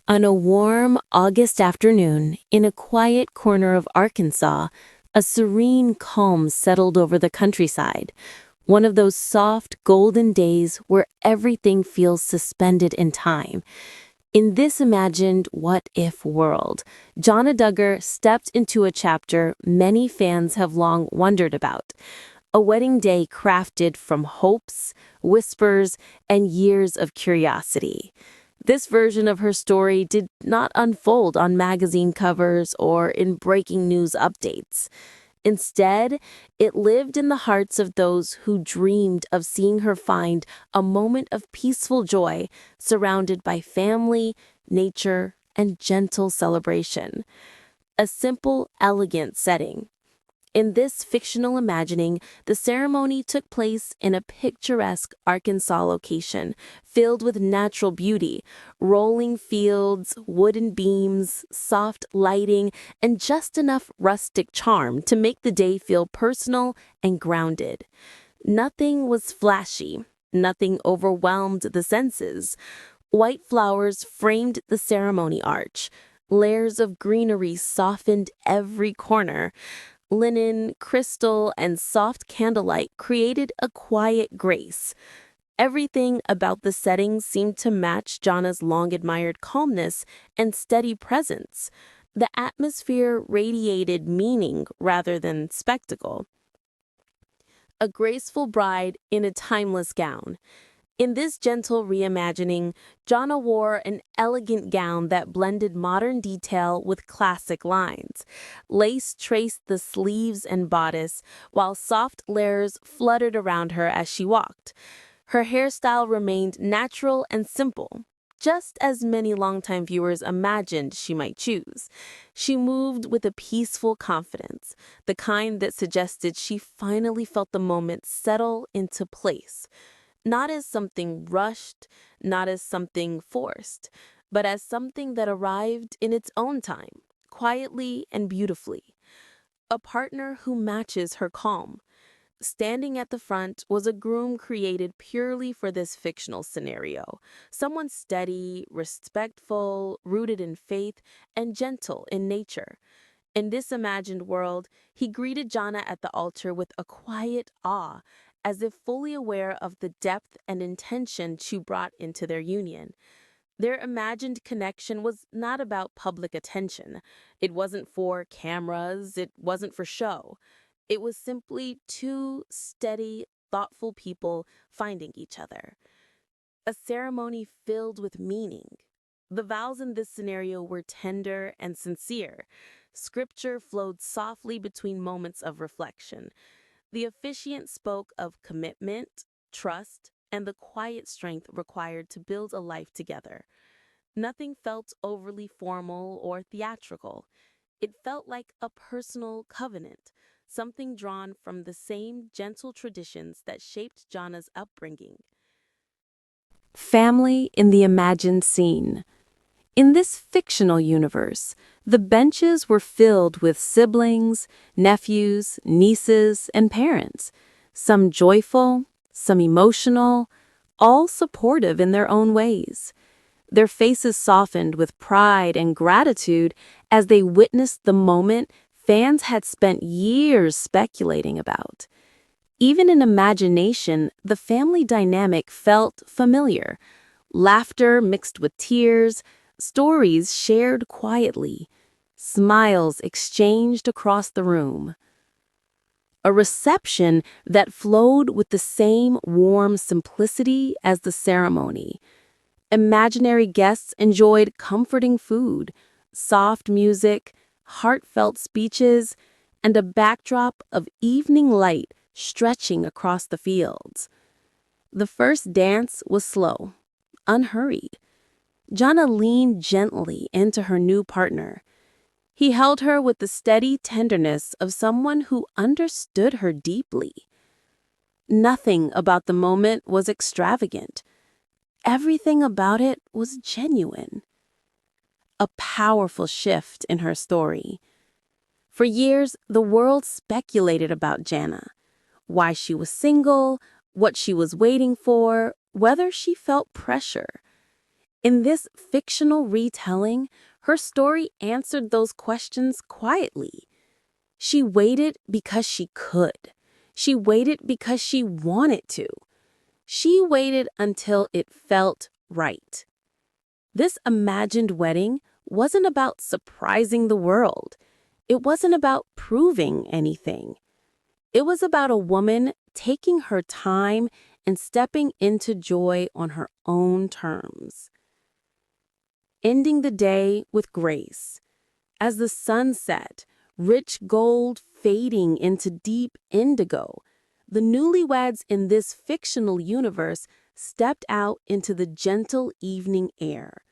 On a warm August afternoon, in a quiet corner of Arkansas, a serene calm settled over the countryside. One of those soft, golden days where everything feels suspended in time. In this imagined what-if world, Jana Duggar stepped into a chapter many fans have long wondered about. A wedding day crafted from hopes, whispers, and years of curiosity. This version of her story did not unfold on magazine covers or in breaking news updates. Instead, it lived in the hearts of those who dreamed of seeing her find a moment of peaceful joy surrounded by family, nature, and gentle celebration. A simple, elegant setting. In this fictional imagining, the ceremony took place in a picturesque Arkansas location filled with natural beauty, rolling fields, wooden beams, soft lighting, and just enough rustic charm to make the day feel personal and grounded. Nothing was flashy, nothing overwhelmed the senses. White flowers framed the ceremony arch. Layers of greenery softened every corner. Linen, crystal, and soft candlelight created a quiet grace. Everything about the setting seemed to match Jana's long-admired calmness and steady presence. The atmosphere radiated meaning rather than spectacle. A graceful bride in a timeless gown. In this gentle reimagining, Jana wore an elegant gown that blended modern detail with classic lines. Lace traced the sleeves and bodice, while soft layers fluttered around her as she walked. Her hairstyle remained natural and simple, just as many longtime viewers imagined she might choose. She moved with a peaceful confidence, the kind that suggested she finally felt the moment settle into place. Not as something rushed, not as something forced, but as something that arrived in its own time, quietly and beautifully. A partner who matches her calm. Standing at the front was a groom created purely for this fictional scenario. Someone steady, respectful, rooted in faith, and gentle in nature. In this imagined world, he greeted Jana at the altar with a quiet awe, as if fully aware of the depth and intention she brought into their union. Their imagined connection was not about public attention. It wasn't for cameras, it wasn't for show. It was simply two steady, thoughtful people finding each other. A ceremony filled with meaning. The vows in this scenario were tender and sincere. Scripture flowed softly between moments of reflection. The officiant spoke of commitment, trust, and the quiet strength required to build a life together. Nothing felt overly formal or theatrical. It felt like a personal covenant, something drawn from the same gentle traditions that shaped Jana's upbringing. Family in the imagined scene. In this fictional universe, the benches were filled with siblings, nephews, nieces, and parents, some joyful, some emotional, all supportive in their own ways. Their faces softened with pride and gratitude as they witnessed the moment fans had spent years speculating about. Even in imagination, the family dynamic felt familiar. Laughter mixed with tears, stories shared quietly, smiles exchanged across the room. A reception that flowed with the same warm simplicity as the ceremony. Imaginary guests enjoyed comforting food, soft music, heartfelt speeches, and a backdrop of evening light stretching across the fields. The first dance was slow, unhurried. Jana leaned gently into her new partner. He held her with the steady tenderness of someone who understood her deeply. Nothing about the moment was extravagant. Everything about it was genuine. A powerful shift in her story. For years, the world speculated about Jana. Why she was single, what she was waiting for, whether she felt pressure. In this fictional retelling, her story answered those questions quietly. She waited because she could. She waited because she wanted to. She waited until it felt right. This imagined wedding wasn't about surprising the world. It wasn't about proving anything. It was about a woman taking her time and stepping into joy on her own terms. Ending the day with grace. As the sun set, rich gold fading into deep indigo, the newlyweds in this fictional universe stepped out into the gentle evening air.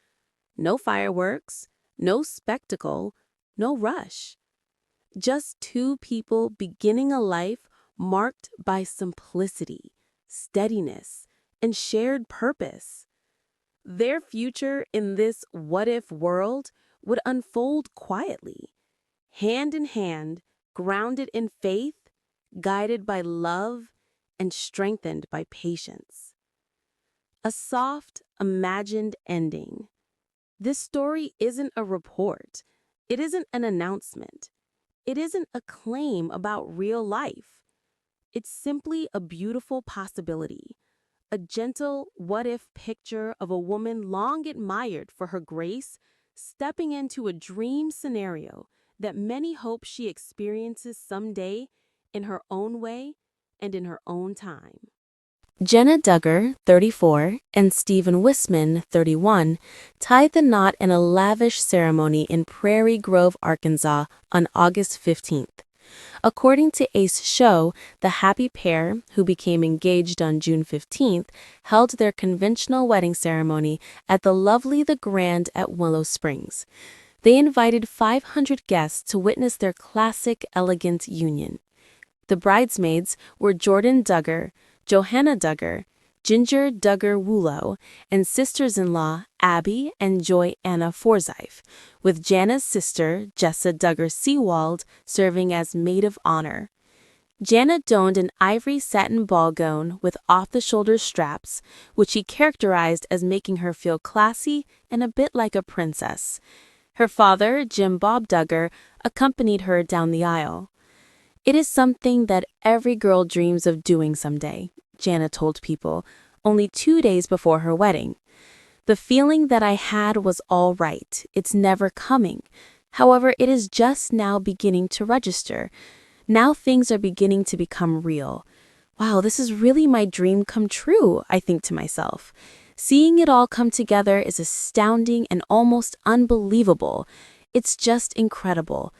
No fireworks, no spectacle, no rush. Just two people beginning a life marked by simplicity, steadiness, and shared purpose. Their future in this what-if world would unfold quietly, hand in hand, grounded in faith, guided by love, and strengthened by patience. A soft, imagined ending. This story isn't a report. It isn't an announcement. It isn't a claim about real life. It's simply a beautiful possibility, a gentle what-if picture of a woman long admired for her grace, stepping into a dream scenario that many hope she experiences someday in her own way and in her own time. Jana Duggar, 34, and Stephen Wisman, 31, tied the knot in a lavish ceremony in Prairie Grove, Arkansas on August 15th. According to Ace Show, the happy pair, who became engaged on June 15th, held their conventional wedding ceremony at the lovely The Grand at Willow Springs. They invited 500 guests to witness their classic, elegant union. The bridesmaids were Jordan Duggar, Johanna Duggar, Ginger Duggar Wulo, and sisters-in-law Abby and Joy Anna Forsyth, with Jana's sister, Jessa Duggar Seawald, serving as maid of honor. Jana donned an ivory satin ball gown with off-the-shoulder straps, which he characterized as making her feel classy and a bit like a princess. Her father, Jim Bob Duggar, accompanied her down the aisle. "It is something that every girl dreams of doing someday," Jana told people, only 2 days before her wedding. "The feeling that I had was all right. It's never coming. However, it is just now beginning to register. Now things are beginning to become real. Wow, this is really my dream come true," I think to myself. Seeing it all come together is astounding and almost unbelievable. It's just incredible.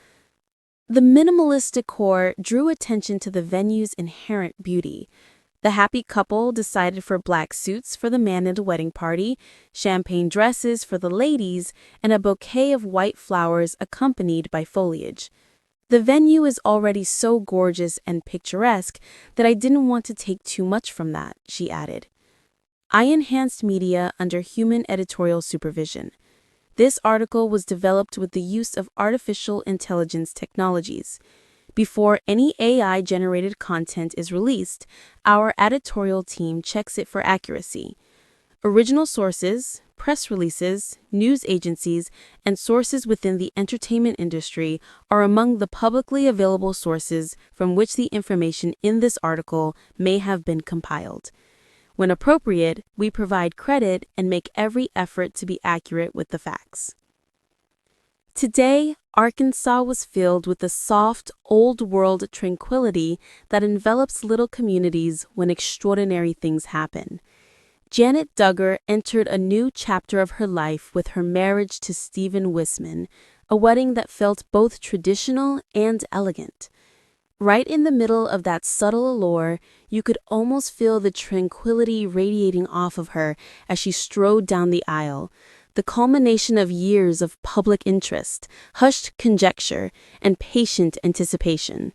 The minimalist decor drew attention to the venue's inherent beauty. The happy couple decided for black suits for the man and wedding party, champagne dresses for the ladies, and a bouquet of white flowers accompanied by foliage. "The venue is already so gorgeous and picturesque that I didn't want to take too much from that," she added. I enhanced media under human editorial supervision. This article was developed with the use of artificial intelligence technologies. Before any AI-generated content is released, our editorial team checks it for accuracy. Original sources, press releases, news agencies, and sources within the entertainment industry are among the publicly available sources from which the information in this article may have been compiled. When appropriate, we provide credit and make every effort to be accurate with the facts. Today, Arkansas was filled with the soft, old-world tranquility that envelops little communities when extraordinary things happen. Janet Duggar entered a new chapter of her life with her marriage to Stephen Wisman, a wedding that felt both traditional and elegant. Right in the middle of that subtle allure, you could almost feel the tranquility radiating off of her as she strode down the aisle, the culmination of years of public interest, hushed conjecture, and patient anticipation.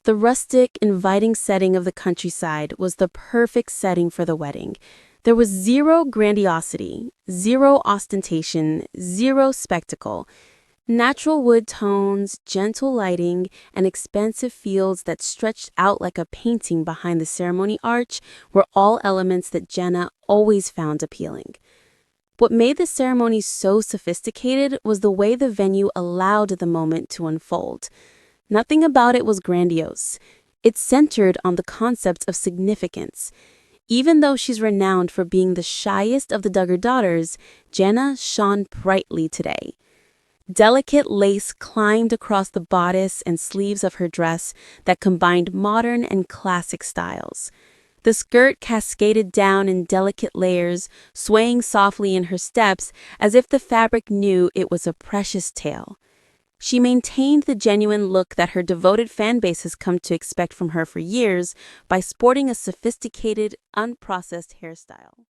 The rustic, inviting setting of the countryside was the perfect setting for the wedding. There was zero grandiosity, zero ostentation, zero spectacle. Natural wood tones, gentle lighting, and expansive fields that stretched out like a painting behind the ceremony arch were all elements that Jana always found appealing. What made the ceremony so sophisticated was the way the venue allowed the moment to unfold. Nothing about it was grandiose. It centered on the concept of significance. Even though she's renowned for being the shyest of the Duggar daughters, Jana shone brightly today. Delicate lace climbed across the bodice and sleeves of her dress that combined modern and classic styles. The skirt cascaded down in delicate layers, swaying softly in her steps as if the fabric knew it was a precious tale. She maintained the genuine look that her devoted fan base has come to expect from her for years by sporting a sophisticated, unprocessed hairstyle.